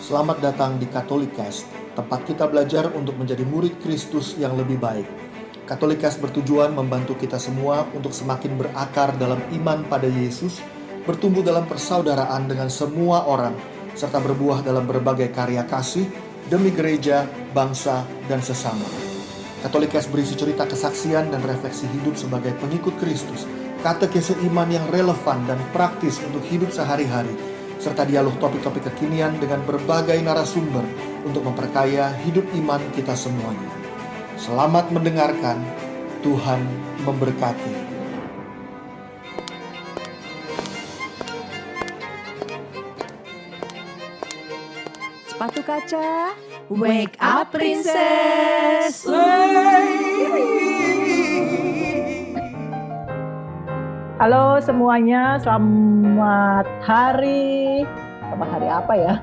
Selamat datang di Katolikast, tempat kita belajar untuk menjadi murid Kristus yang lebih baik. Katolikast bertujuan membantu kita semua untuk semakin berakar dalam iman pada Yesus, bertumbuh dalam persaudaraan dengan semua orang, serta berbuah dalam berbagai karya kasih demi gereja, bangsa, dan sesama. Katolikast berisi cerita kesaksian dan refleksi hidup sebagai pengikut Kristus, katekese iman yang relevan dan praktis untuk hidup sehari-hari, serta dialog topik-topik kekinian dengan berbagai narasumber untuk memperkaya hidup iman kita semuanya. Selamat mendengarkan, Tuhan memberkati. Sepatu kaca, wake up princess. Halo semuanya, selamat hari. Selamat hari apa ya?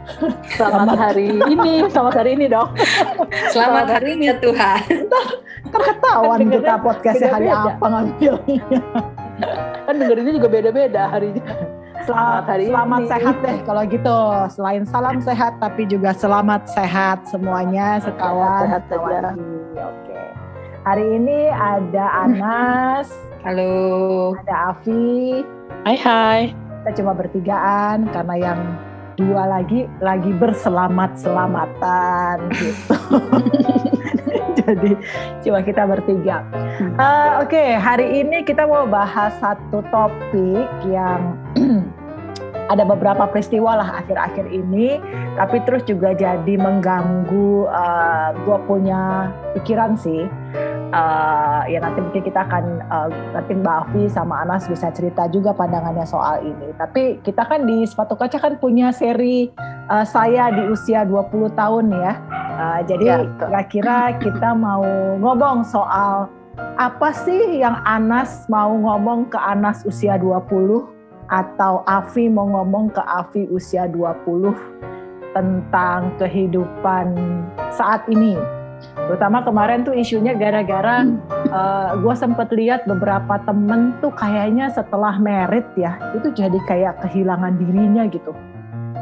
Selamat hari ini dong. Selamat hari ini Tuhan. Ntar ketahuan kita podcastnya hari apa ngambilnya. Kan dengerinnya juga beda-beda harinya. Selamat sehat deh kalau gitu. Selain salam sehat, tapi juga selamat sehat semuanya sekawan. Sehat saja. Oke. Hari ini ada Anas. Halo. Ada Afi. Hai. Kita cuma bertigaan karena yang dua lagi berselamat-selamatan gitu. Jadi cuma kita bertiga. Oke, hari ini kita mau bahas satu topik yang ada beberapa peristiwa lah akhir-akhir ini, tapi terus juga jadi mengganggu gue punya pikiran sih. Ya nanti mungkin kita akan nanti Mbak Afi sama Anas bisa cerita juga pandangannya soal ini. Tapi kita kan di Sepatu Kaca kan punya seri saya di usia 20 tahun ya. Jadi kira-kira kita mau ngomong soal apa sih yang Anas mau ngomong ke Anas usia 20 atau Afi mau ngomong ke Afi usia 20 tentang kehidupan saat ini. Terutama kemarin tuh isunya gara-gara gue sempet lihat beberapa temen tuh kayaknya setelah married ya, itu jadi kayak kehilangan dirinya gitu.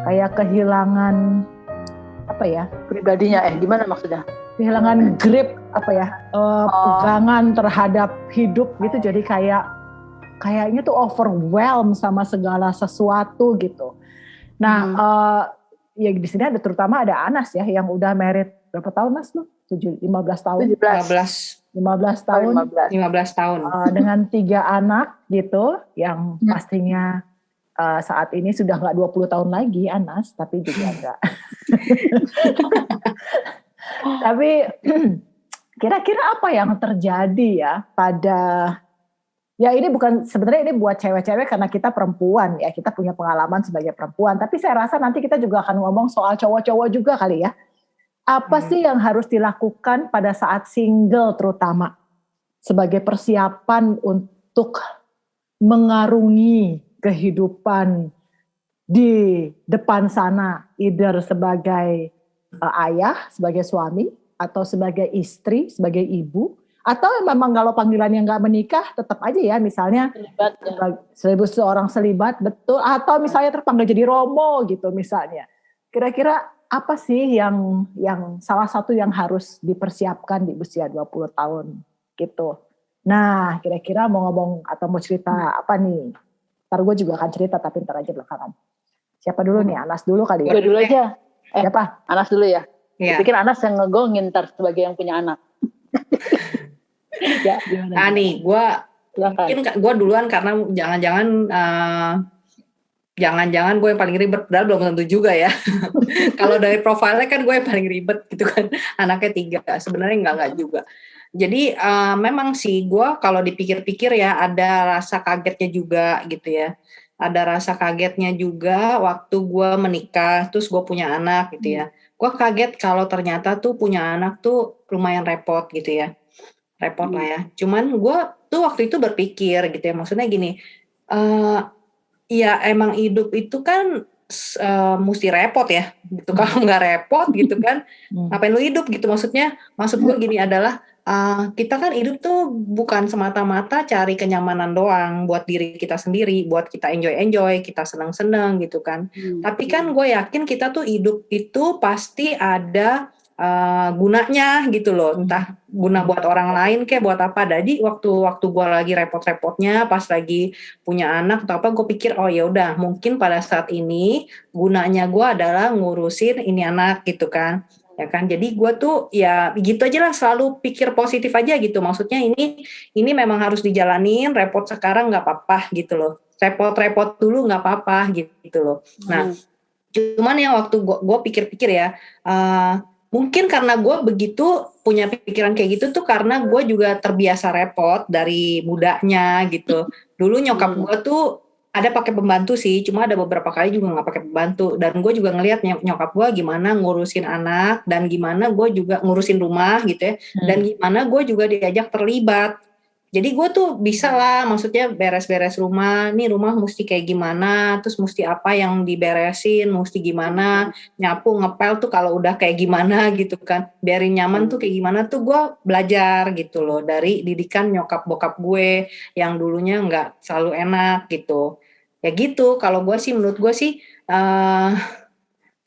Kayak kehilangan apa ya? Pribadinya gimana maksudnya? Kehilangan grip apa ya? Pegangan terhadap hidup gitu, jadi kayaknya tuh overwhelmed sama segala sesuatu gitu. Nah, ya di sini ada terutama ada Anas ya yang udah married berapa tahun Mas lu? 15 tahun. 15 tahun. 15 tahun. Dengan 3 anak gitu yang pastinya saat ini sudah enggak 20 tahun lagi Anas, tapi juga enggak. Tapi kira-kira apa yang terjadi ya pada ini bukan sebenarnya ini buat cewek-cewek karena kita perempuan ya, kita punya pengalaman sebagai perempuan, tapi saya rasa nanti kita juga akan ngomong soal cowok-cowok juga kali ya. Apa sih yang harus dilakukan pada saat single terutama sebagai persiapan untuk mengarungi kehidupan di depan sana, either sebagai ayah, sebagai suami, atau sebagai istri, sebagai ibu, atau memang kalau panggilannya nggak menikah tetap aja ya, misalnya seorang selibat, betul, atau misalnya terpanggil jadi romo gitu misalnya. Kira-kira apa sih yang salah satu yang harus dipersiapkan di usia 20 tahun gitu. Nah, kira-kira mau ngomong atau mau cerita apa nih? Ntar gue juga akan cerita tapi ntar aja belakangan. Siapa dulu nih? Anas dulu kali ya? Gue dulu aja. Siapa? Anas dulu ya? Ya. Pikir Anas yang ngegongin ntar sebagai yang punya anak. Ya, gimana? Nih, gue duluan karena jangan-jangan gue yang paling ribet, padahal belum tentu juga ya. Kalau dari profilnya kan gue yang paling ribet gitu kan, anaknya 3, sebenarnya enggak juga. Jadi memang sih gue kalau dipikir-pikir ya ada rasa kagetnya juga gitu ya. Ada rasa kagetnya juga waktu gue menikah, terus gue punya anak gitu ya. Gue kaget kalau ternyata tuh punya anak tuh lumayan repot gitu ya. Repot lah ya. Cuman gue tuh waktu itu berpikir gitu ya, maksudnya gini, ya emang hidup itu kan mesti repot ya gitu. Kalau nggak repot gitu kan ngapain lu hidup gitu, maksud gue gini adalah kita kan hidup tuh bukan semata-mata cari kenyamanan doang buat diri kita sendiri, buat kita enjoy, kita senang-senang gitu kan. Tapi kan gue yakin kita tuh hidup itu pasti ada gunanya gitu loh, entah guna buat orang lain kayak buat apa. Jadi waktu gue lagi repot-repotnya pas lagi punya anak atau apa, gue pikir oh ya udah mungkin pada saat ini gunanya gue adalah ngurusin ini anak gitu kan. Ya kan, jadi gue tuh ya gitu aja lah, selalu pikir positif aja gitu. Maksudnya ini memang harus dijalanin, repot sekarang nggak apa-apa gitu loh, repot-repot dulu nggak apa-apa gitu loh. Nah, cuman yang waktu gue pikir-pikir ya, mungkin karena gue begitu punya pikiran kayak gitu tuh karena gue juga terbiasa repot dari mudanya gitu. Dulu nyokap gue tuh ada pakai pembantu sih, cuma ada beberapa kali juga nggak pakai pembantu. Dan gue juga ngelihat nyokap gue gimana ngurusin anak dan gimana gue juga ngurusin rumah gitu ya. Dan gimana gue juga diajak terlibat. Jadi gue tuh bisa lah, maksudnya beres-beres rumah, nih rumah mesti kayak gimana, terus mesti apa yang diberesin, mesti gimana, nyapu, ngepel tuh kalau udah kayak gimana gitu kan, biarin nyaman tuh kayak gimana tuh gue belajar gitu loh, dari didikan nyokap bokap gue yang dulunya nggak selalu enak gitu. Ya gitu, kalau gue sih menurut gue sih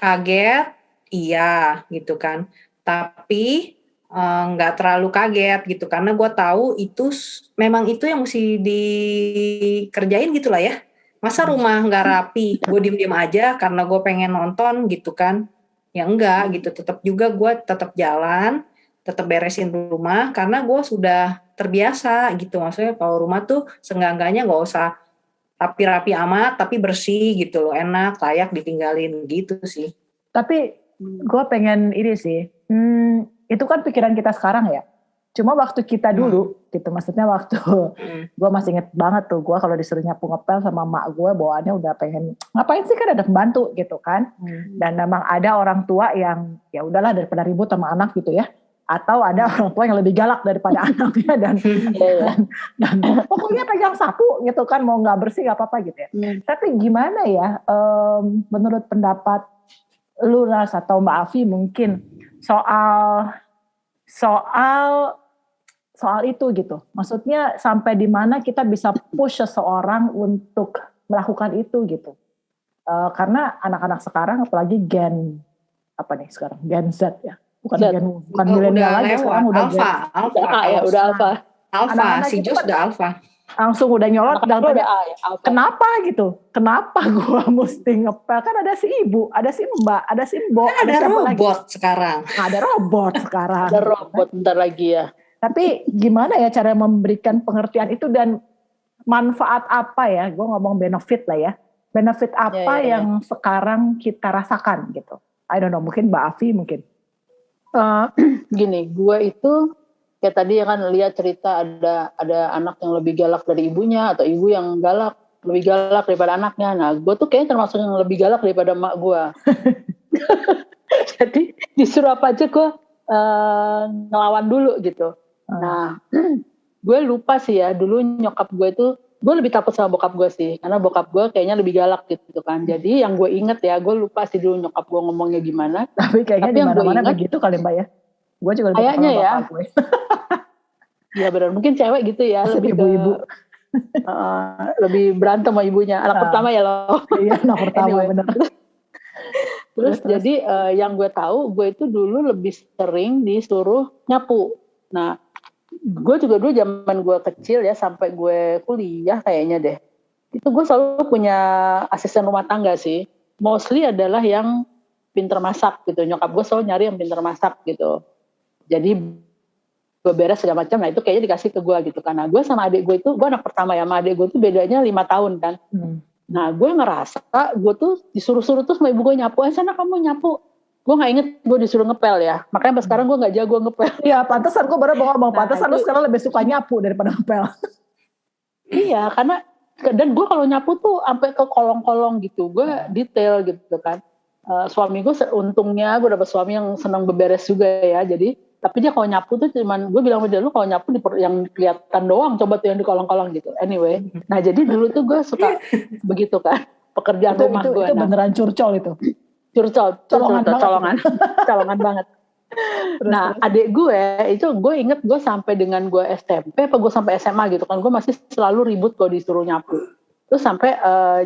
kaget, iya gitu kan, tapi nggak terlalu kaget gitu karena gue tahu itu memang itu yang mesti dikerjain gitulah ya. Masa rumah nggak rapi gue diem aja karena gue pengen nonton gitu kan, ya enggak gitu, tetap juga gue tetap jalan, tetap beresin rumah karena gue sudah terbiasa gitu. Maksudnya kalau rumah tuh seenggak-enggaknya nggak usah rapi-rapi amat tapi bersih gitu loh, enak, layak ditinggalin gitu sih. Tapi gue pengen ini sih, itu kan pikiran kita sekarang ya. Cuma waktu kita dulu gitu, maksudnya waktu gue masih inget banget tuh, gue kalau disuruh nyapu ngepel sama mak gue bawaannya udah pengen ngapain sih, kan ada pembantu gitu kan. Dan memang ada orang tua yang ya udahlah daripada ribut sama anak gitu ya. Atau ada orang tua yang lebih galak daripada anaknya dan pokoknya pegang sapu gitu kan, mau nggak bersih nggak apa-apa gitu ya. Tapi gimana ya, menurut pendapat lu Ras atau Mbak Afi mungkin soal itu gitu. Maksudnya sampai di mana kita bisa push seseorang untuk melakukan itu gitu. Karena anak-anak sekarang apalagi Gen Z ya. Bukan milenial lagi, sekarang udah Alpha, si Jos udah Alpha. Langsung udah nyolot dan udah kenapa gitu? Kenapa gua mesti ngepel? Kan ada si ibu, ada si mbak, ada si mbok, ada robot lagi sekarang. Ada robot sekarang. Ada robot bentar lagi ya. Tapi gimana ya cara memberikan pengertian itu dan manfaat apa ya? Gua ngomong benefit lah ya. Benefit apa yang sekarang kita rasakan gitu? I don't know, mungkin Mbak Afi mungkin. Gini, gue itu kayak tadi ya kan lihat cerita ada anak yang lebih galak dari ibunya atau ibu yang lebih galak daripada anaknya. Nah, gue tuh kayaknya termasuk yang lebih galak daripada emak gue. Jadi disuruh apa aja gue ngelawan dulu gitu. Nah, gue lupa sih ya dulu nyokap gue itu, gue lebih takut sama bokap gue sih, karena bokap gue kayaknya lebih galak gitu kan. Jadi yang gue inget ya, gue lupa sih dulu nyokap gue ngomongnya gimana. Tapi kayaknya di mana-mana begitu kali Mbak ya. Gue juga lebih kayaknya ya. Gue. Ya benar, mungkin cewek gitu ya, lebih ibu-ibu. Lebih berantem sama ibunya. Anak pertama ya loh. Iya, anak pertama benar. Terus jadi yang gue tahu, gue itu dulu lebih sering disuruh nyapu. Nah, gue juga dulu zaman gue kecil ya, sampai gue kuliah kayaknya deh, itu gue selalu punya asisten rumah tangga sih, mostly adalah yang pinter masak gitu. Nyokap gue selalu nyari yang pinter masak gitu, jadi gue beres segala macam. Nah itu kayaknya dikasih ke gue gitu, karena gue sama adik gue itu, gue anak pertama ya, sama adik gue itu bedanya 5 tahun kan. Nah gue ngerasa gue tuh disuruh-suruh tuh sama ibu gue nyapu, sana kamu nyapu. Gue gak inget gue disuruh ngepel ya. Makanya sampai sekarang gue gak jago ngepel. Iya, pantesan gue baru ngomong. Pantesan lu sekarang lebih suka nyapu daripada ngepel. Iya, karena dan gue kalau nyapu tuh sampai ke kolong-kolong gitu. Gue detail gitu kan. Suami gue untungnya gue dapet suami yang senang beberes juga ya. Jadi, tapi dia kalau nyapu tuh cuman, gue bilang sama dia, lu kalau nyapu yang kelihatan doang, coba tuh yang di kolong-kolong gitu. Anyway, nah jadi dulu tuh gue suka begitu kan. Pekerjaan rumah gue. Itu beneran curcol itu. Colongan banget. Nah, adik gue itu gue inget gue sampai dengan gue SMP apa gue sampai SMA gitu kan, gue masih selalu ribut kalau disuruh nyapu. Terus sampai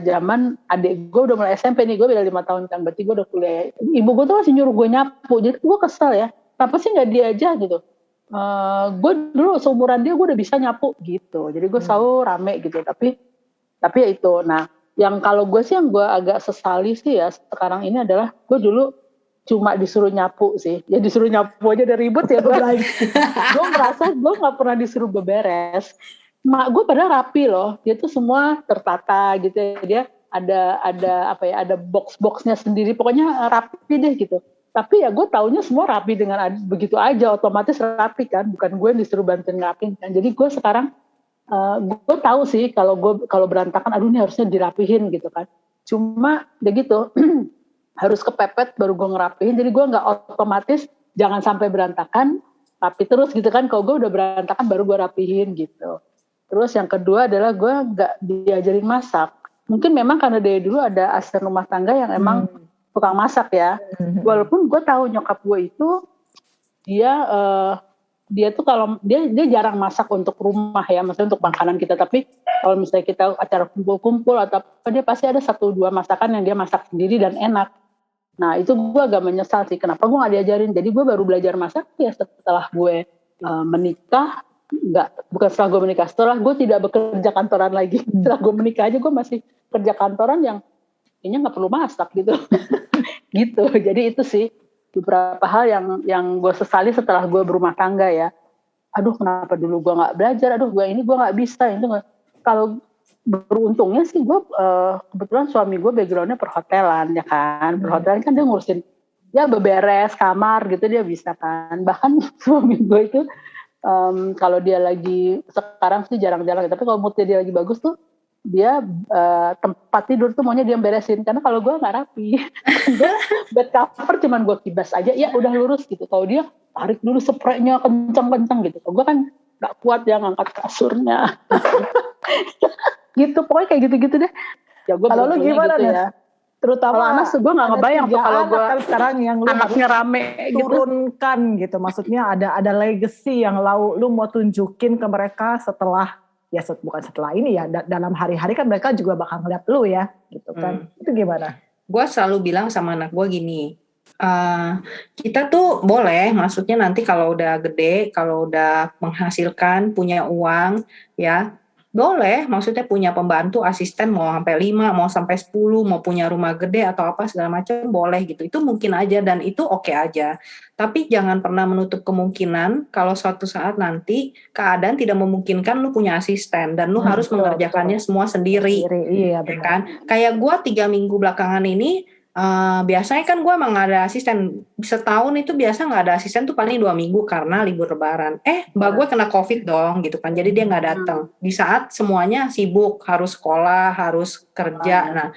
zaman adik gue udah mulai SMP nih, gue beda 5 tahun kan, berarti gue udah kuliah. Ibu gue tuh masih nyuruh gue nyapu, jadi gue kesel ya, kenapa sih nggak dia aja gitu. Gue dulu seumuran dia gue udah bisa nyapu gitu, jadi gue selalu rame gitu. Tapi ya itu. Nah, yang kalau gue sih yang gue agak sesali sih ya sekarang ini adalah gue dulu cuma disuruh nyapu sih, ya disuruh nyapu aja udah ribet ya. Gue merasa gue nggak pernah disuruh beberes. Mak gue pada rapi loh, dia tuh semua tertata gitu ya. Dia ada apa ya, ada box-boxnya sendiri, pokoknya rapi deh gitu. Tapi ya gue taunya semua rapi dengan begitu aja, otomatis rapi kan, bukan gue yang disuruh bantuin ngapin kan. Jadi gue sekarang gue tahu sih kalau berantakan, aduh ini harusnya dirapihin gitu kan. Cuma ya gitu, harus kepepet baru gue ngerapihin. Jadi gue nggak otomatis jangan sampai berantakan, rapi terus gitu kan. Kalau gue udah berantakan baru gue rapihin gitu. Terus yang kedua adalah gue nggak diajarin masak. Mungkin memang karena dari dulu ada asisten rumah tangga yang emang tukang masak ya. Walaupun gue tahu nyokap gue itu dia tuh kalau dia jarang masak untuk rumah ya, maksudnya untuk makanan kita. Tapi kalau misalnya kita acara kumpul-kumpul atau apa, dia pasti ada 1-2 masakan yang dia masak sendiri dan enak. Nah itu gue agak menyesal sih, kenapa gue gak diajarin. Jadi gue baru belajar masak ya setelah gue menikah. Bukan setelah gue menikah, setelah gue tidak bekerja kantoran lagi. Setelah gue menikah aja gue masih kerja kantoran yang kayaknya gak perlu masak gitu. Gitu, jadi itu sih beberapa hal yang gue sesali setelah gue berumah tangga ya. Aduh kenapa dulu gue gak belajar, aduh gue gak bisa. Kalau beruntungnya sih gue kebetulan suami gue backgroundnya perhotelan ya kan. Perhotelan kan dia ngurusin ya beberes kamar gitu, dia bisa kan. Bahkan suami gue itu kalau dia lagi, sekarang sih jarang-jarang, tapi kalau moodnya dia lagi bagus tuh dia tempat tidur tuh maunya dia beresin, karena kalau gue nggak rapi. Bed cover cuman gue kibas aja ya udah lurus gitu. Kalau dia tarik dulu spraynya kencang-kencang gitu, gue kan nggak kuat ya ngangkat kasurnya. Gitu pokoknya kayak gitu-gitu deh ya. Kalau lu gimana gitu ya? Terutama kalau anak gue nggak ngebayang tuh kalau gue kan sekarang yang lu anaknya rame turunkan gitu. Maksudnya ada legacy yang lu mau tunjukin ke mereka setelah ya bukan setelah ini ya, dalam hari-hari kan mereka juga bakal ngeliat lu ya gitu kan. Itu gimana? Gue selalu bilang sama anak gue gini, kita tuh boleh, maksudnya nanti kalau udah gede, kalau udah menghasilkan, punya uang ya, boleh, maksudnya punya pembantu, asisten mau sampai 5, mau sampai 10, mau punya rumah gede atau apa segala macam boleh gitu. Itu mungkin aja dan itu oke aja. Tapi jangan pernah menutup kemungkinan kalau suatu saat nanti keadaan tidak memungkinkan lu punya asisten dan lu harus mengerjakannya semua sendiri. Iya, ya kan? Kayak gue 3 minggu belakangan ini biasanya kan gue emang gak ada asisten, setahun itu biasa gak ada asisten tuh paling 2 minggu karena libur lebaran. Mbak gue kena COVID dong gitu kan, jadi dia gak datang di saat semuanya sibuk, harus sekolah, harus kerja. Nah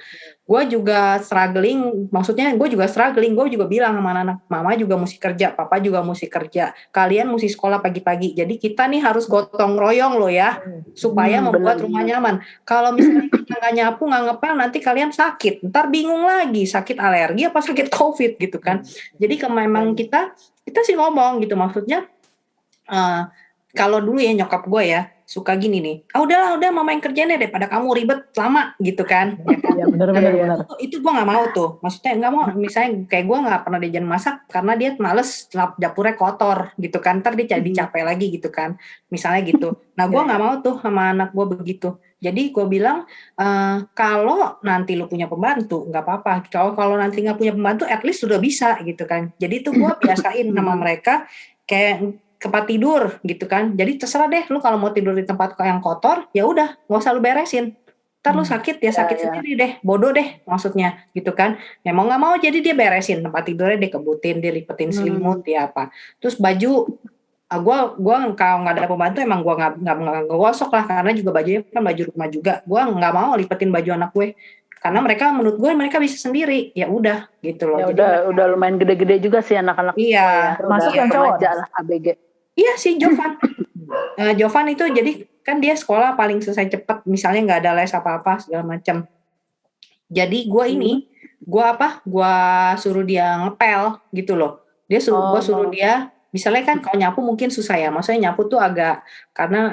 gue juga struggling, gue juga bilang sama anak, mama juga mesti kerja, papa juga mesti kerja, kalian mesti sekolah pagi-pagi, jadi kita nih harus gotong royong loh ya, supaya membuat rumah nyaman. Kalau misalnya kita gak nyapu, gak ngepel, nanti kalian sakit, ntar bingung lagi, sakit alergi apa sakit COVID gitu kan. Jadi memang kita sih ngomong gitu, maksudnya kalau dulu ya nyokap gue ya suka gini nih, udah mama yang kerjain deh daripada kamu ribet lama gitu kan. Ya benar. Itu gue nggak mau tuh, maksudnya nggak mau. Misalnya kayak gue nggak pernah diajarin masak karena dia males dapurnya kotor gitu kan, ntar dia capek lagi gitu kan, misalnya gitu. Nah gue nggak mau tuh sama anak gue begitu. Jadi gue bilang kalau nanti lu punya pembantu nggak apa-apa, kalau nanti nggak punya pembantu at least sudah bisa gitu kan. Jadi tuh gue biasain sama mereka kayak tempat tidur gitu kan. Jadi terserah deh lu kalau mau tidur di tempat yang kotor, ya udah nggak usah lu beresin. Ntar lu sakit sendiri deh, bodoh deh maksudnya gitu kan. Ya mau nggak mau jadi dia beresin tempat tidurnya, dia kebutin, dia lipetin selimut, dia apa. Terus baju, gue kalau nggak ada pembantu emang gue nggak gosok lah, karena juga bajunya kan baju rumah juga. Gue nggak mau lipetin baju anak gue. Karena menurut gue mereka bisa sendiri, ya udah gitu loh. Ya jadi udah lumayan gede-gede juga sih anak-anak. Iya, termasuk yang cowok lah ABG. Iya sih Jovan. Jovan itu jadi kan dia sekolah paling selesai cepat, misalnya nggak ada les apa-apa segala macam. Jadi gue gue suruh dia ngepel gitu loh. Dia gue suruh dia, misalnya kan kalau nyapu mungkin susah ya, maksudnya nyapu tuh agak, karena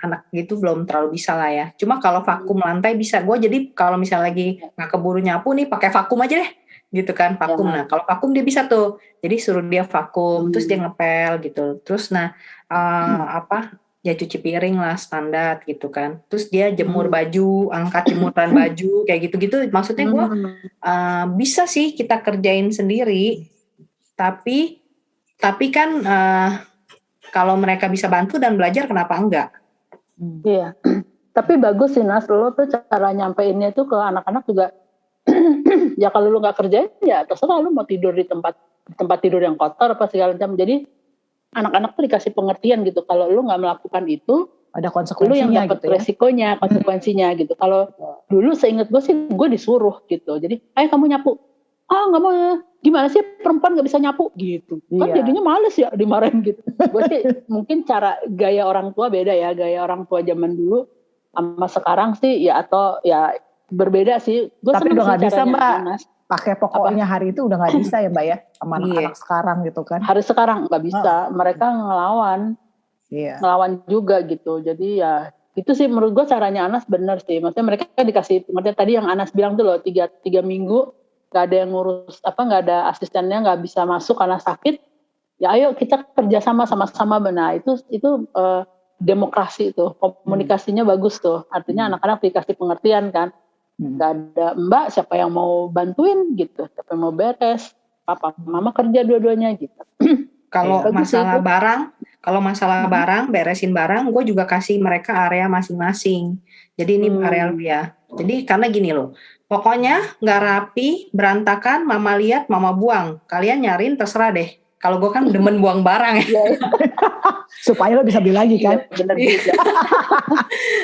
anak gitu belum terlalu bisa lah ya. Cuma kalau vakum lantai bisa, gue jadi kalau misalnya lagi nggak keburu nyapu nih pakai vakum aja deh, gitu kan, vakum. Nah kalau vakum dia bisa tuh, jadi suruh dia vakum, terus dia ngepel gitu, terus ya cuci piring lah standar gitu kan, terus dia jemur baju, angkat jemuran baju kayak gitu-gitu. Maksudnya gue bisa sih kita kerjain sendiri, tapi kan kalau mereka bisa bantu dan belajar kenapa enggak? Iya. Tapi bagus sih Nas, lo tuh cara nyampeinnya tuh ke anak-anak juga. Ya kalau lu nggak kerjain ya terserah lu mau tidur di tempat tidur yang kotor apa segala macam. Jadi anak-anak tuh dikasih pengertian gitu. Kalau lu nggak melakukan itu, ada konsekuensinya, lu yang dapat gitu ya? resikonya, konsekuensinya gitu. Kalau dulu seingat gue sih gue disuruh gitu. Jadi, ayo kamu nyapu. Nggak mau, gimana sih perempuan nggak bisa nyapu gitu. Kan jadinya males ya dimarahin gitu. Gue sih mungkin cara gaya orang tua beda ya, gaya orang tua zaman dulu sama sekarang sih ya, atau ya berbeda sih. Tapi udah nggak bisa Mbak, pakai pokoknya hari itu udah nggak bisa ya Mbak ya, sama anak-anak sekarang gitu kan. Hari sekarang nggak bisa, mereka ngelawan juga gitu. Jadi ya itu sih menurut gue caranya Anas bener sih. Maksudnya mereka dikasih pengertian tadi yang Anas bilang tuh loh, 3 minggu nggak ada yang ngurus, nggak ada asistennya, nggak bisa masuk karena sakit. Ya ayo kita kerja sama-sama benar. Itu demokrasi tuh, komunikasinya bagus tuh. Artinya anak-anak dikasih pengertian kan. Nggak ada Mbak, siapa yang mau bantuin gitu, siapa yang mau beres, papa mama kerja dua-duanya gitu. Kalau masalah barang, beresin barang, gue juga kasih mereka area masing-masing. Jadi ini area lu ya. Jadi karena gini loh, pokoknya nggak rapi, berantakan, mama lihat, mama buang. Kalian nyariin terserah deh. Kalau gue kan demen buang barang ya. Supaya lo bisa beli lagi kan. Bener juga.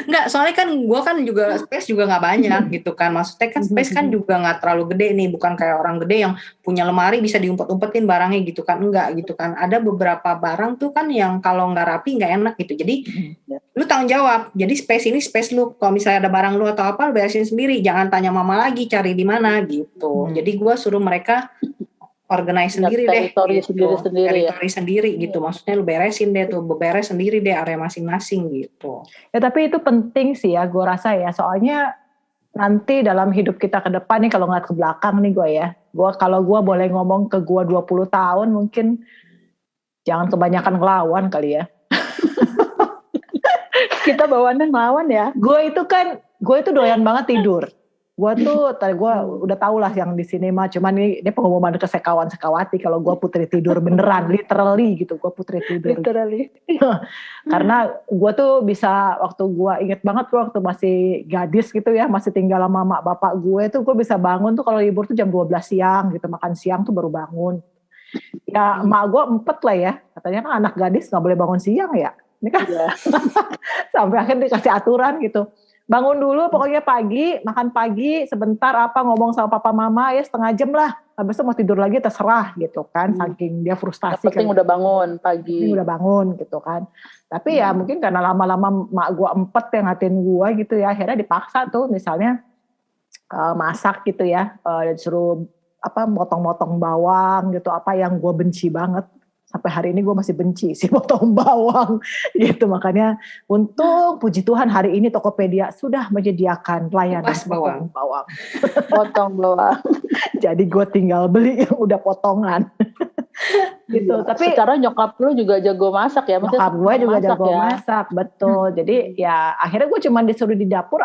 Enggak, soalnya kan gue kan juga space juga nggak banyak gitu kan. Maksudnya kan space kan juga nggak terlalu gede nih. Bukan kayak orang gede yang punya lemari bisa diumpet-umpetin barangnya gitu kan. Enggak gitu kan. Ada beberapa barang tuh kan yang kalau nggak rapi nggak enak gitu. Jadi lu tanggung jawab. Jadi space ini space lu. Kalau misalnya ada barang lu atau apa, lu beresin sendiri. Jangan tanya mama lagi cari di mana gitu. Jadi gue suruh mereka organize sendiri deh, teritori sendiri gitu. Maksudnya lu beresin deh tuh, beres sendiri deh area masing-masing gitu. Ya tapi itu penting sih ya, gue rasa ya. Soalnya nanti dalam hidup kita ke depan nih, kalau ngeliat ke belakang nih gue ya, kalau gue boleh ngomong ke gue 20 tahun, mungkin jangan kebanyakan ngelawan kali ya. Kita bawaannya ngelawan ya. Gue itu doyan banget tidur. Gue udah tau lah yang di sini mah, cuman ini pengumuman ke sekawan-sekawati kalau gue putri tidur beneran, literally gitu, gue putri tidur. Literally. Karena gue tuh bisa, waktu gue inget banget gue waktu masih gadis gitu ya, masih tinggal sama mak bapak gue tuh, gue bisa bangun tuh kalau libur tuh jam 12 siang gitu, makan siang tuh baru bangun. Ya emak gue empet lah ya, katanya kan anak gadis gak boleh bangun siang ya. Ini kan sampai akhirnya dikasih aturan gitu. Bangun dulu pokoknya pagi, makan pagi, sebentar ngomong sama papa mama ya setengah jam lah. Habis itu mau tidur lagi terserah gitu kan. Saking dia frustasi. Yang penting udah bangun pagi. Udah bangun gitu kan. Tapi ya mungkin karena lama-lama mak gue empet yang ngatin gue gitu ya. Akhirnya dipaksa tuh misalnya masak gitu ya. Disuruh motong-motong bawang gitu. Apa yang gue benci banget. Sampai hari ini gue masih benci sih potong bawang gitu. Makanya untung puji Tuhan hari ini Tokopedia sudah menyediakan layanan potong bawang. Potong bawang. Jadi gue tinggal beli yang udah potongan. Gitu. Tapi secara nyokap lu juga jago masak ya? Nyokap gue juga jago masak, betul. Jadi ya akhirnya gue cuma disuruh di dapur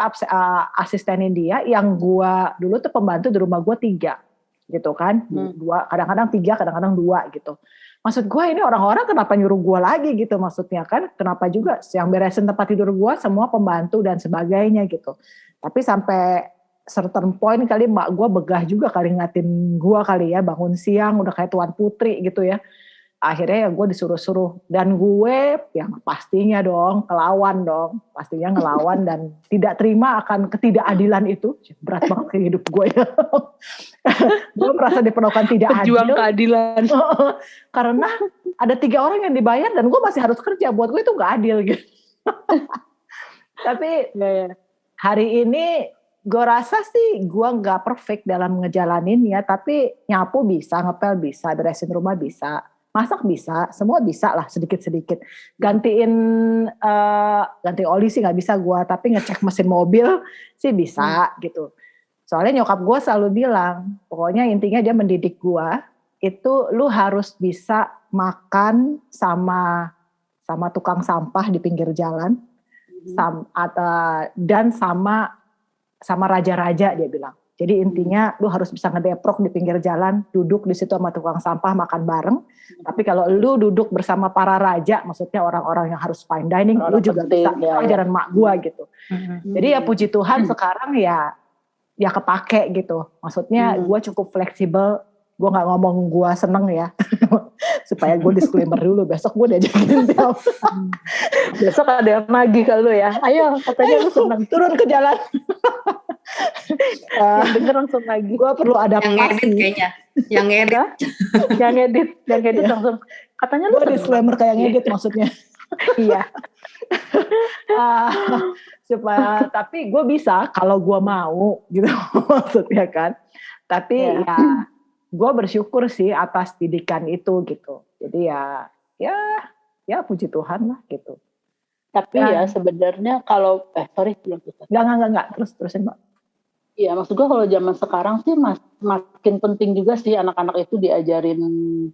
asistenin dia, yang gue dulu tuh pembantu di rumah gue 3 gitu kan. 2, kadang-kadang 3, kadang-kadang 2 gitu. Maksud gue ini orang-orang kenapa nyuruh gue lagi gitu, maksudnya kan kenapa juga yang beresin tempat tidur gue semua pembantu dan sebagainya gitu. Tapi sampai certain point kali mak gue begah juga kali ngatin gue kali ya, bangun siang udah kayak tuan putri gitu ya. Akhirnya ya gue disuruh-suruh, dan gue yang pastinya dong pastinya ngelawan dan tidak terima akan ketidakadilan itu. Berat banget ke hidup gue ya. Gue merasa diperlakukan tidak adil. Pejuang keadilan. Karena ada 3 orang yang dibayar dan gue masih harus kerja. Buat gue itu gak adil gitu. Tapi hari ini gue rasa sih gue nggak perfect dalam ngejalanin ya, tapi nyapu bisa, ngepel bisa, beresin rumah bisa, masak bisa, semua bisa lah sedikit-sedikit. Ganti oli sih nggak bisa gue, tapi ngecek mesin mobil sih bisa gitu. Soalnya nyokap gue selalu bilang, pokoknya intinya dia mendidik gue, itu lu harus bisa makan sama tukang sampah di pinggir jalan, dan sama raja-raja dia bilang. Jadi intinya lu harus bisa ngedeprok di pinggir jalan, duduk di situ sama tukang sampah makan bareng. Tapi kalau lu duduk bersama para raja, maksudnya orang-orang yang harus fine dining, lu juga bisa ajaran mak gua gitu. Jadi ya puji Tuhan sekarang ya kepake gitu. Maksudnya gua cukup fleksibel. Gue gak ngomong gue seneng ya, supaya gue disclaimer dulu, besok gue diajakin tiap. Besok ada yang nagih ke lu ya, ayo katanya lu seneng. Turun ke jalan. Yang denger langsung nagih. Gue perlu adaptasi. Yang edit kayaknya, yang edit langsung. Katanya lu gue disclaimer kayak ngedit maksudnya. Iya. Supaya, tapi gue bisa kalau gue mau gitu maksudnya kan. Tapi ya gue bersyukur sih atas didikan itu gitu. Jadi ya puji Tuhan lah gitu. Tapi ya sebenarnya kalau enggak terusin Mbak. Iya, maksud gue kalau zaman sekarang sih makin penting juga sih anak-anak itu diajarin,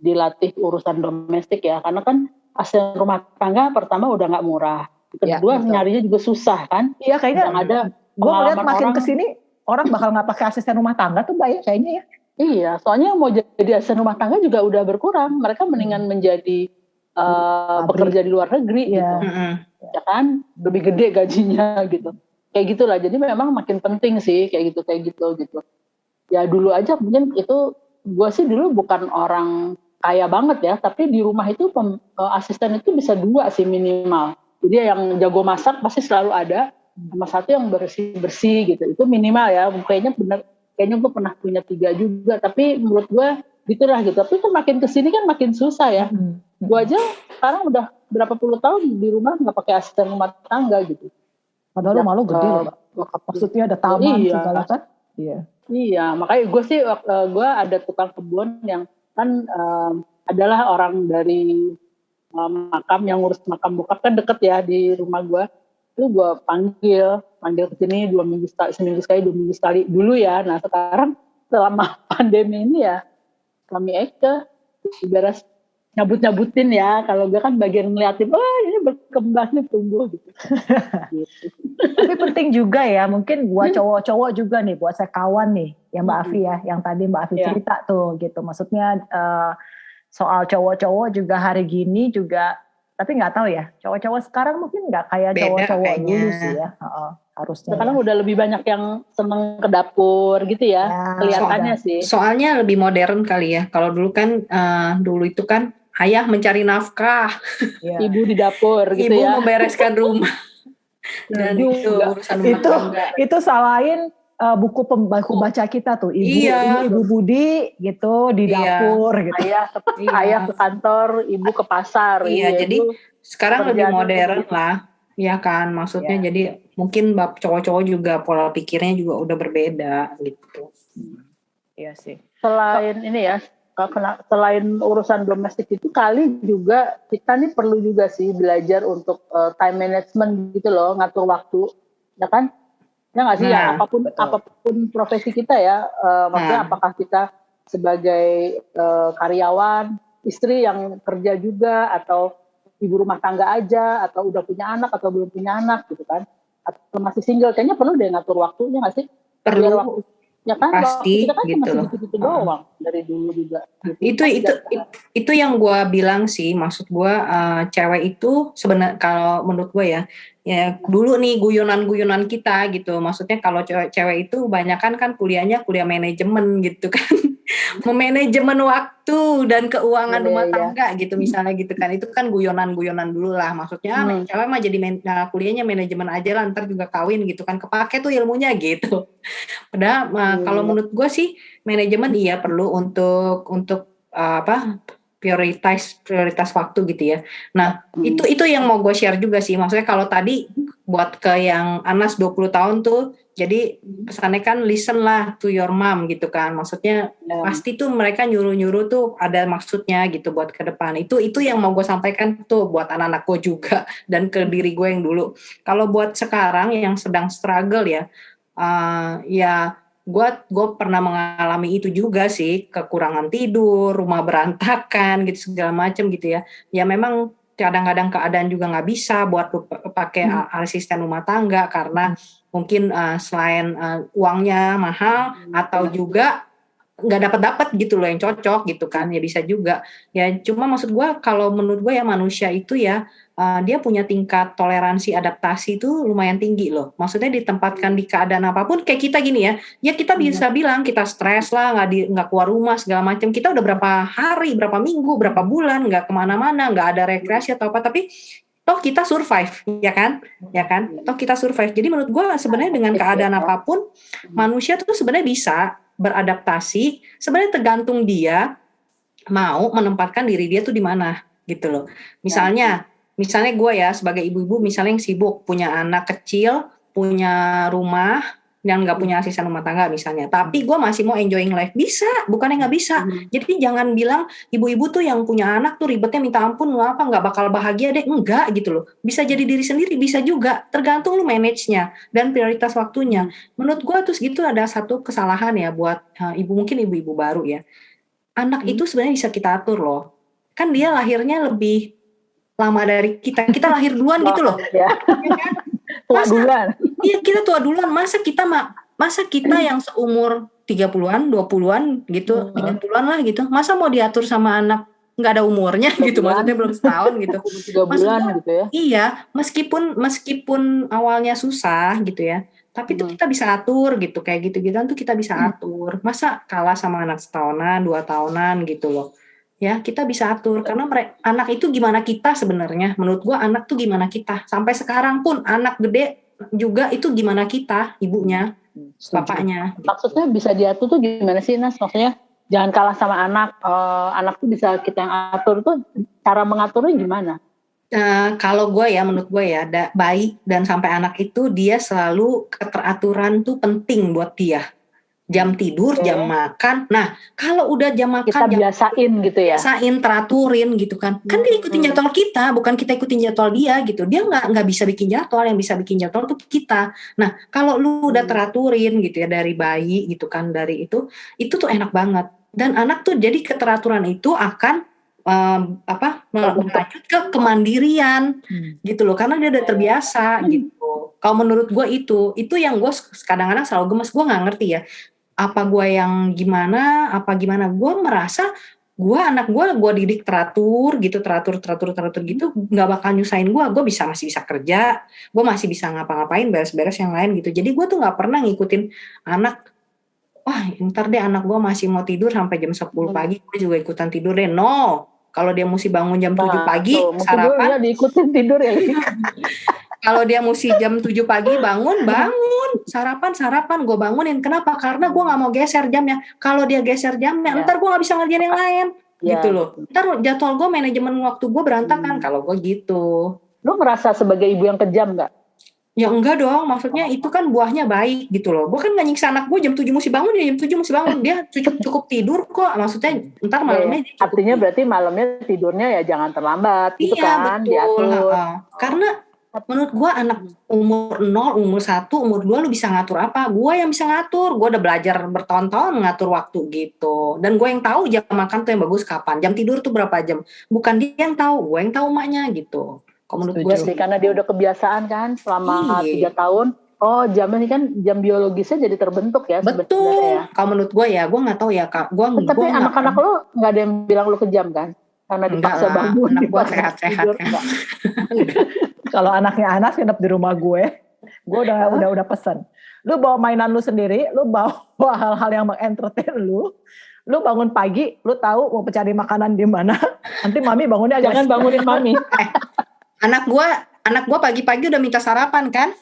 dilatih urusan domestik ya, karena kan asisten rumah tangga pertama udah nggak murah, kedua nyarinya juga susah kan. Iya kayaknya ada. Gue ngeliat makin kesini orang bakal nggak pakai asisten rumah tangga tuh banyak kayaknya ya. Iya, soalnya mau jadi asisten rumah tangga juga udah berkurang. Mereka mendingan menjadi bekerja di luar negeri gitu. Ya kan, lebih gede gajinya gitu. Kayak gitulah. Jadi memang makin penting sih kayak gitu. Ya dulu aja mungkin itu, gue sih dulu bukan orang kaya banget ya, tapi di rumah itu asisten itu bisa 2 sih minimal. Jadi yang jago masak pasti selalu ada, sama satu yang bersih-bersih gitu. Itu minimal ya, kayaknya gue pernah punya 3 juga, tapi menurut gue gitulah gitu. Tapi kan makin kesini kan makin susah ya. Gue aja sekarang udah berapa puluh tahun di rumah nggak pakai asisten rumah tangga gitu. Padahal rumah lu gede loh, maksudnya ada taman segala kan. Iya, makanya gue sih gue ada tukang kebun yang kan adalah orang dari makam, yang ngurus makam bokap kan deket ya di rumah gue. Itu gue panggil ke sini 2 minggu sekali, seminggu sekali, 2 minggu sekali dulu ya. Nah sekarang selama pandemi ini ya kami Eka beres nyabut-nyabutin ya. Kalau gue kan bagian ngeliatin, ini berkembang nih, tumbuh gitu. Tapi penting juga ya, mungkin buat cowok-cowok juga nih, buat saya kawan nih, yang Mbak Afi ya, yang tadi Mbak Afi cerita tuh gitu. Maksudnya soal cowok-cowok juga hari gini juga. Tapi nggak tahu ya, cowok-cowok sekarang mungkin nggak kayak cowok-cowok dulu sih ya. Harusnya. Sekarang udah lebih banyak yang seneng ke dapur gitu ya, kelihatannya sih. Soalnya lebih modern kali ya. Kalau dulu kan, dulu itu kan ayah mencari nafkah, ibu di dapur gitu ibu ya. membereskan rumah. Dan itu urusan rumah tangga. Itu salahin buku baca kita tuh, ibu Budi gitu di dapur gitu. Ayah ke kantor, ibu ke pasar. Iya, jadi sekarang lebih modern lah, ya kan. Maksudnya jadi mungkin cowok-cowok juga pola pikirnya juga udah berbeda gitu. Iya sih. Selain ini ya, selain urusan domestik itu kali juga kita nih perlu juga sih belajar untuk time management gitu loh, ngatur waktu, ya kan? Ya nggak sih, ya apapun profesi kita ya, maksudnya apakah kita sebagai karyawan, istri yang kerja juga, atau ibu rumah tangga aja, atau udah punya anak atau belum punya anak gitu kan, atau masih single, kayaknya perlu deh ngatur waktunya nggak sih? Perlu. Ya kan, pasti kita kan gitu masih gitu-gitu doang dari dulu juga. Gitu. Itu yang gue bilang sih, maksud gue cewek itu sebenarnya kalau menurut gue ya dulu nih guyonan kita gitu. Maksudnya kalau cewek itu kebanyakan kan kuliah manajemen gitu kan. Memanajemen waktu dan keuangan rumah tangga gitu misalnya gitu kan. Itu kan guyonan dulu lah. Maksudnya cewek mah jadi kuliahnya manajemen aja lah, ntar juga kawin gitu kan. Kepake tuh ilmunya gitu. Padahal kalau menurut gue sih manajemen perlu untuk prioritas waktu gitu ya. Nah, itu yang mau gue share juga sih. Maksudnya kalau tadi buat ke yang Anas 20 tahun tuh Jadi pesannya kan listen lah to your mom gitu kan. Maksudnya pasti tuh mereka nyuruh-nyuruh tuh ada maksudnya gitu buat ke depan. Itu yang mau gue sampaikan tuh buat anak-anak gue juga dan ke diri gue yang dulu. Kalau buat sekarang yang sedang struggle ya, ya gue pernah mengalami itu juga sih, kekurangan tidur, rumah berantakan gitu segala macam gitu ya. Ya memang kadang-kadang keadaan juga nggak bisa buat lu pakai asisten rumah tangga karena mungkin selain uangnya mahal atau juga nggak dapat gitu loh yang cocok gitu kan, ya bisa juga ya. Cuma maksud gue kalau menurut gue ya manusia itu ya dia punya tingkat toleransi adaptasi itu lumayan tinggi loh. Maksudnya ditempatkan di keadaan apapun kayak kita gini ya kita bisa bilang kita stres lah, nggak keluar rumah segala macam. Kita udah berapa hari, berapa minggu, berapa bulan nggak kemana-mana, nggak ada rekreasi atau apa, tapi toh kita survive, ya kan? Toh kita survive. Jadi menurut gue sebenarnya dengan keadaan apapun manusia tuh sebenarnya bisa beradaptasi. Sebenarnya tergantung dia mau menempatkan diri dia tuh di mana gitu loh. Misalnya gue ya sebagai ibu-ibu misalnya yang sibuk, punya anak kecil, punya rumah yang nggak punya asisten rumah tangga misalnya, tapi gue masih mau enjoying life, bisa, bukannya nggak bisa. Jadi jangan bilang ibu-ibu tuh yang punya anak tuh ribetnya minta ampun, nggak bakal bahagia deh, enggak gitu loh. Bisa jadi diri sendiri, bisa juga, tergantung lu manage-nya dan prioritas waktunya. Menurut gue tuh gitu ada satu kesalahan ya buat mungkin ibu-ibu baru ya. Anak itu sebenarnya bisa kita atur loh. Kan dia lahirnya lebih lama dari kita lahir duluan gitu loh. Ya kan? Tua duluan. Iya, kita tua duluan. Masa kita yang seumur 30-an, 20-an gitu, 30-an lah gitu. Masa mau diatur sama anak nggak ada umurnya gitu, maksudnya belum setahun gitu. 3 bulan gitu ya. Iya, meskipun awalnya susah gitu ya. Tapi itu kita bisa atur gitu, kayak gitu-gituan tuh kita bisa atur. Masa kalah sama anak setahunan, 2 tahunan gitu loh. Ya, kita bisa atur karena anak itu gimana kita sebenarnya. Menurut gua anak tuh gimana kita. Sampai sekarang pun anak gede juga itu gimana kita, ibunya, bapaknya. Gitu. Maksudnya bisa diatur tuh gimana sih, Nas? Maksudnya jangan kalah sama anak. Anak tuh bisa kita yang atur tuh, cara mengaturnya gimana? Kalau menurut gue ya, bayi dan sampai anak itu dia selalu keteraturan tuh penting buat dia. Jam tidur, jam makan. Nah, kalau udah jam makan kita biasain gitu ya. Biasain, teraturin gitu kan. Kan dia ikutin jadwal kita, bukan kita ikutin jadwal dia gitu. Dia nggak bisa bikin jadwal, yang bisa bikin jadwal tuh kita. Nah, kalau lu udah teraturin gitu ya dari bayi gitu kan, dari itu tuh enak banget. Dan anak tuh jadi keteraturan itu akan melanjut ke kemandirian gitu loh, karena dia udah terbiasa gitu. Kalau menurut gue itu yang gue kadang-kadang selalu gemes, gue nggak ngerti ya. Apa gue yang gimana, gue merasa anak gue didik teratur gitu nggak bakal nyusahin gue masih bisa kerja, gue masih bisa ngapa-ngapain, beres-beres yang lain gitu. Jadi gue tuh nggak pernah ngikutin anak, wah ntar deh anak gue masih mau tidur sampai jam 10 pagi, gue juga ikutan tidur deh. No, kalau dia mesti bangun jam 7 pagi sarapan, diikutin tidur ya. Kalau dia mesti jam 7 pagi bangun, sarapan, gue bangunin. Kenapa? Karena gue nggak mau geser jamnya. Kalau dia geser jamnya, ntar gue nggak bisa ngerjain yang lain, gitu loh. Ntar jadwal gue, manajemen waktu gue berantakan. Kalau gue gitu. Lu merasa sebagai ibu yang kejam nggak? Ya enggak dong, maksudnya itu kan buahnya baik gitu loh. Gue kan nggak nyiksa anak gue jam 7 mesti bangun, dia cukup tidur kok. Maksudnya ntar malamnya dia cukup. Artinya berarti malamnya tidurnya ya jangan terlambat gitu kan. Iya betul. Karena menurut gue anak umur 0, umur 1, umur 2 lu bisa ngatur apa? Gue yang bisa ngatur. Gue udah belajar bertahun-tahun ngatur waktu gitu. Dan gue yang tahu jam makan tuh yang bagus kapan, jam tidur tuh berapa jam. Bukan dia yang tahu, gue yang tahu emaknya gitu. Kalau menurut gue sih, karena dia udah kebiasaan kan selama 3 tahun. Oh, jam ini kan jam biologisnya jadi terbentuk ya. Betul. Ya. Kalau menurut gue ya, gue nggak tahu ya kak. Tapi anak-anak lo nggak ada yang bilang lo kejam kan? Karena dipaksa bangun. Anak gue sehat-sehat kan. Kalau anaknya Anas nginep di rumah gue udah pesen. Lu bawa mainan lu sendiri, lu bawa hal-hal yang mengentertain lu. Lu bangun pagi, lu tahu mau cari makanan di mana. Nanti mami bangunnya agak jangan bangunin mami. Anak gua pagi-pagi udah minta sarapan kan?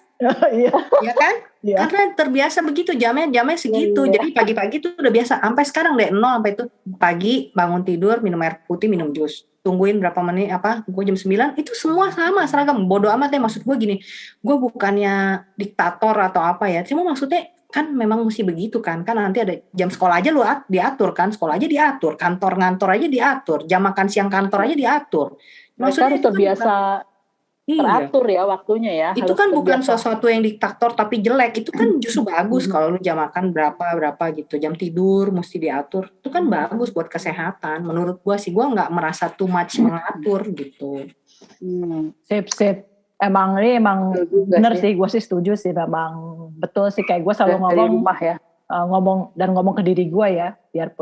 Iya. Iya kan? Iya. Karena terbiasa begitu, jamnya segitu. Iya. Jadi pagi-pagi tuh udah biasa. Sampai sekarang deh, 0 sampai itu pagi bangun tidur, minum air putih, minum jus. Tungguin berapa menit gue jam 9, itu semua sama seragam. Bodo amat ya, maksud gue gini. Gue bukannya diktator atau apa ya. Cuma maksudnya kan memang mesti begitu kan. Kan nanti ada jam sekolah aja lu diatur kan. Sekolah aja diatur, kantor-ngantor aja diatur, jam makan siang kantor aja diatur. Mereka harus terbiasa teratur iya. ya waktunya ya. Itu harus kan bukan terbiasa. sesuatu yang diktator tapi jelek. Itu kan justru bagus kalau lu jam makan berapa gitu. Jam tidur mesti diatur. Itu kan bagus buat kesehatan. Menurut gua sih, gua nggak merasa too much mengatur gitu. Sip. Emang bener sih, gue sih setuju sih, memang betul sih, kayak gue selalu dari rumah ya. ngomong ke diri gue ya, biar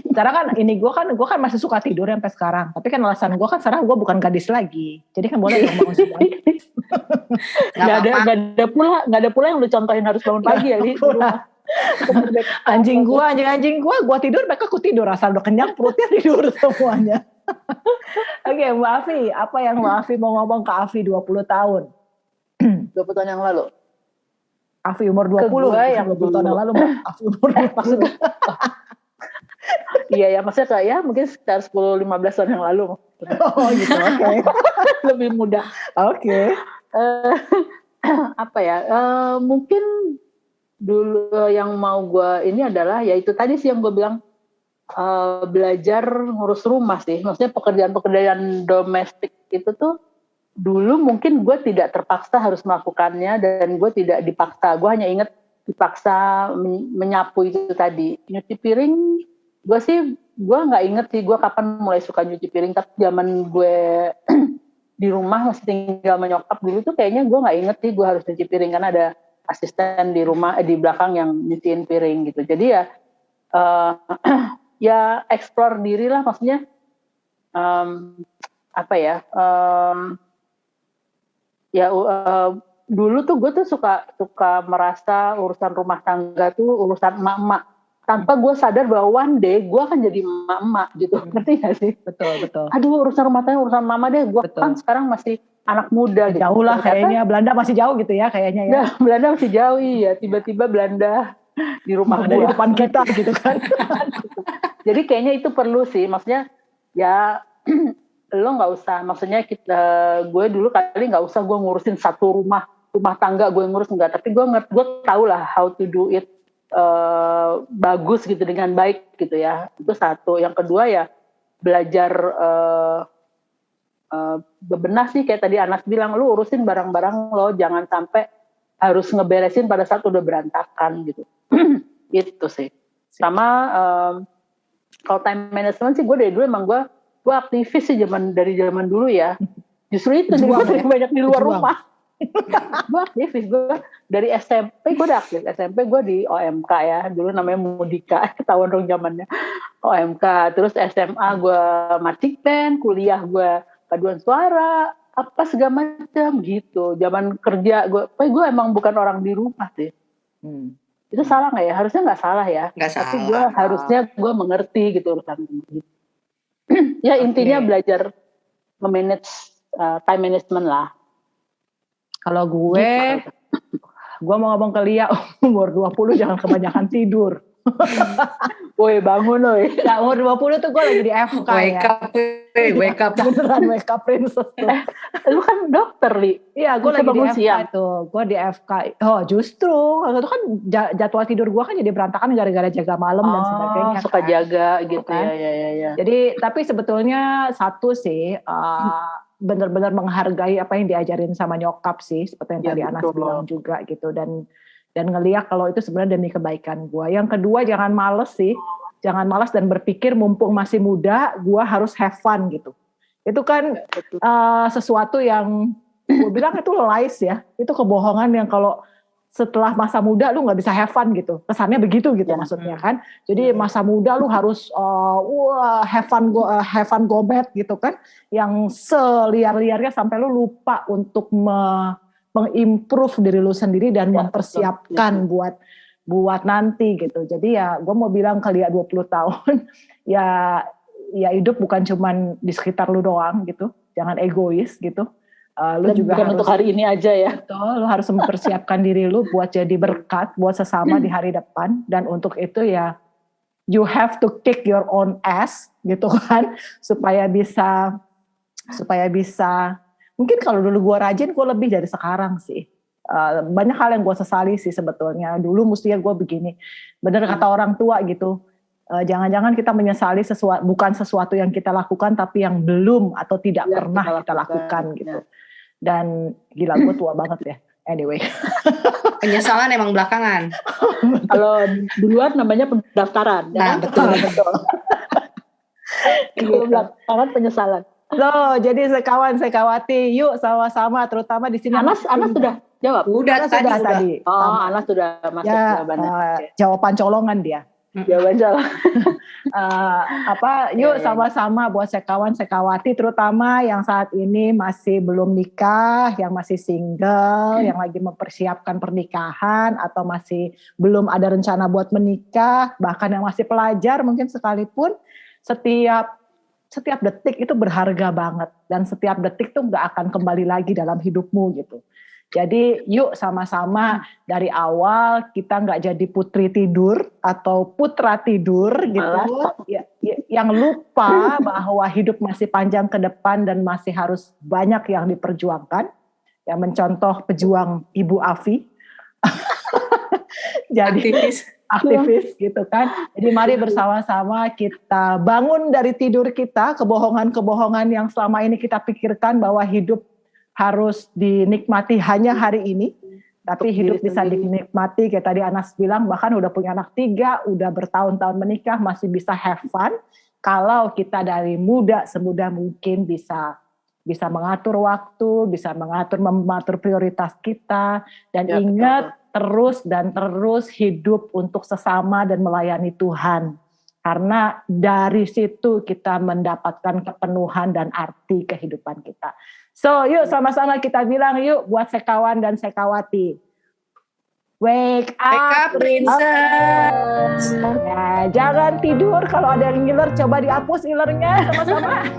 karena kan gue kan masih suka tidur sampai sekarang, tapi kan alasan gue kan sekarang gue bukan gadis lagi, jadi kan boleh bangun semua. Nggak ada pula yang lu contohin harus bangun pagi ya, Li. Anjing gue tidur, mereka aku tidur, asal udah kenyang perutnya tidur semuanya. Oke, Mbak Afi, apa yang Mbak Afi mau ngomong ke Afi 20 tahun? 20 tahun yang lalu. Afi umur 20, yang 20 tahun yang lalu, Mbak. Afi umur 20. Maksudnya, iya ya, maksudnya kayak ya mungkin sekitar 10-15 tahun yang lalu. Oh gitu, oke. Lebih muda. Oke. Apa ya, mungkin dulu yang mau gue ini adalah, ya itu tadi sih yang gue bilang, belajar ngurus rumah sih. Maksudnya pekerjaan-pekerjaan domestik itu tuh dulu mungkin gue tidak terpaksa harus melakukannya, dan gue tidak dipaksa. Gue hanya ingat dipaksa menyapu itu tadi. Nyuci piring, gue nggak inget sih gue kapan mulai suka nyuci piring. Tapi zaman gue di rumah masih tinggal menyokap dulu tuh kayaknya gue nggak inget sih gue harus nyuci piring, karena ada asisten di rumah di belakang yang nyuciin piring gitu. Jadi ya ya explore diri lah, maksudnya dulu tuh gue tuh suka merasa urusan rumah tangga tuh urusan emak-emak, tanpa gue sadar bahwa one day gue akan jadi emak-emak gitu. Ngerti gak sih? Betul. Aduh, urusan rumah tangga urusan mama deh, gue kan sekarang masih anak muda gitu. Jauh lah kayaknya, Belanda masih jauh gitu ya kayaknya ya. Belanda masih jauh, iya, tiba-tiba Belanda di rumah dari depan kita gitu kan. Jadi kayaknya itu perlu sih, maksudnya ya lo nggak usah, maksudnya gue dulu kali nggak usah gue ngurusin satu rumah tangga gue ngurus, enggak, tapi gue tahu lah how to do it bagus gitu, dengan baik gitu ya. Itu satu. Yang kedua ya belajar bebenah sih, kayak tadi Anas bilang, lu urusin barang-barang lo, jangan sampai harus ngeberesin pada saat udah berantakan gitu. Itu sih. Sama kalau time management sih, gue dari dulu emang gue aktivis sih dari zaman dulu ya. Justru itu gue banyak di luar rumah. Gue aktivis, gue dari SMP gue udah aktif. SMP gue di OMK ya, dulu namanya Mudika, ketahuan dong zamannya OMK. Terus SMA gue marching band, kuliah gue paduan suara, apa segala macam gitu. Zaman kerja gue emang bukan orang di rumah sih. Itu salah nggak ya? Harusnya nggak salah ya. Nggak salah. Tapi harusnya gue mengerti gitu urusan gitu. Ya intinya belajar memanage time management lah. Kalau gue mau ngomong ke Lia, umur 20 jangan kebanyakan tidur. Woi bangun woi. Nah, umur 20 tuh gue lagi di FK Wake up. Beneran wake up princess tuh. Lu kan dokter, Li. Iya, gue lagi di FK tuh. Gue di FK. Oh, justru itu kan jadwal tidur gue kan jadi berantakan gara-gara jaga malam dan sebagainya. Suka kan. jaga gitu kan? Ya. Jadi, tapi sebetulnya satu sih, benar-benar menghargai apa yang diajarin sama nyokap sih, seperti yang tadi Anas bilang juga gitu, dan ngeliat kalau itu sebenarnya demi kebaikan gue. Yang kedua, jangan malas dan berpikir mumpung masih muda gue harus have fun gitu. Itu kan sesuatu yang gue bilang itu lies ya, itu kebohongan yang kalau setelah masa muda lu nggak bisa have fun gitu, kesannya begitu gitu maksudnya kan. Jadi masa muda lu harus have fun gomet gitu kan, yang seliar-liarnya sampai lu lupa untuk mengimprove diri lu sendiri dan mempersiapkan buat nanti gitu. Jadi ya gue mau bilang ke Lia 20 tahun ya hidup bukan cuman di sekitar lu doang gitu, jangan egois gitu. Lu juga bukan harus untuk hari ini aja ya. betul, lu harus mempersiapkan diri lu buat jadi berkat buat sesama di hari depan, dan untuk itu ya you have to kick your own ass gitu kan, supaya bisa mungkin kalau dulu gue rajin gue lebih dari sekarang sih. Banyak hal yang gue sesali sih sebetulnya, dulu mestinya gue begini, bener kata orang tua gitu. Jangan-jangan kita menyesali bukan sesuatu yang kita lakukan, tapi yang belum atau tidak pernah kita lakukan gitu. Dan gila, gue tua banget ya. Anyway. Penyesalan emang belakangan. Kalau duluan namanya pendaftaran. Nah, ya? betul. Kalau belakangan penyesalan. So, jadi sekawati, yuk sama-sama, terutama di sini. Anas sudah jawab. Udah tadi. Oh, Anas sudah masuk jawabannya. Jawaban colongan dia. Jawaban salah. Yuk sama-sama buat sekawati, terutama yang saat ini masih belum nikah, yang masih single, yang lagi mempersiapkan pernikahan, atau masih belum ada rencana buat menikah, bahkan yang masih pelajar mungkin sekalipun, setiap detik itu berharga banget, dan setiap detik tuh gak akan kembali lagi dalam hidupmu gitu. Jadi yuk sama-sama dari awal kita nggak jadi putri tidur atau putra tidur gitu, yang lupa bahwa hidup masih panjang ke depan dan masih harus banyak yang diperjuangkan. Yang mencontoh pejuang Ibu Afi, jadi aktivis gitu kan. Jadi mari bersama-sama kita bangun dari tidur kita, kebohongan-kebohongan yang selama ini kita pikirkan bahwa hidup harus dinikmati hanya hari ini, tapi hidup bisa dinikmati kayak tadi Anas bilang, bahkan udah punya anak 3, udah bertahun-tahun menikah, masih bisa have fun, kalau kita dari semuda mungkin bisa mengatur waktu, bisa mengatur prioritas kita, dan ingat terus hidup untuk sesama dan melayani Tuhan, karena dari situ kita mendapatkan kepenuhan dan arti kehidupan kita. So, yuk sama-sama kita bilang yuk buat sekawan dan sekawati. Wake up, princess. Ya, jangan tidur, kalau ada yang ngiler coba dihapus ngilernya sama-sama.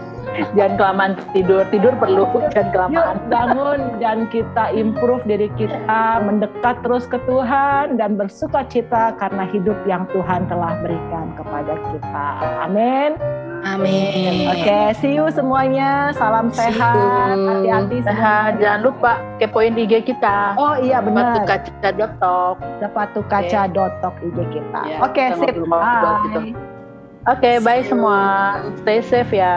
Jangan kelamaan tidur perlu, jangan kelamaan. Yuk bangun dan kita improve diri kita, mendekat terus ke Tuhan dan bersukacita karena hidup yang Tuhan telah berikan kepada kita. Amin. Amin. Oke, see you semuanya. Salam sehat, hati-hati sehat. Jangan lupa kepoin IG kita. Oh iya benar. Sepatukaca.talk. Sepatukaca.talk IG kita. Ya, Oke, sip. Bye. Oke, bye semua. Stay safe ya.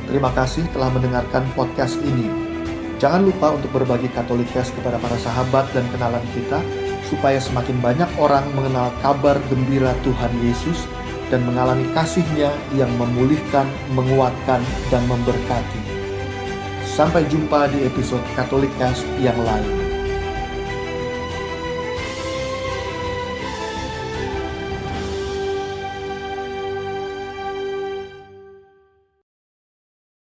Terima kasih telah mendengarkan podcast ini. Jangan lupa untuk berbagi Katolikes kepada para sahabat dan kenalan kita, supaya semakin banyak orang mengenal kabar gembira Tuhan Yesus dan mengalami kasih-Nya yang memulihkan, menguatkan, dan memberkati. Sampai jumpa di episode Katolikes yang lain.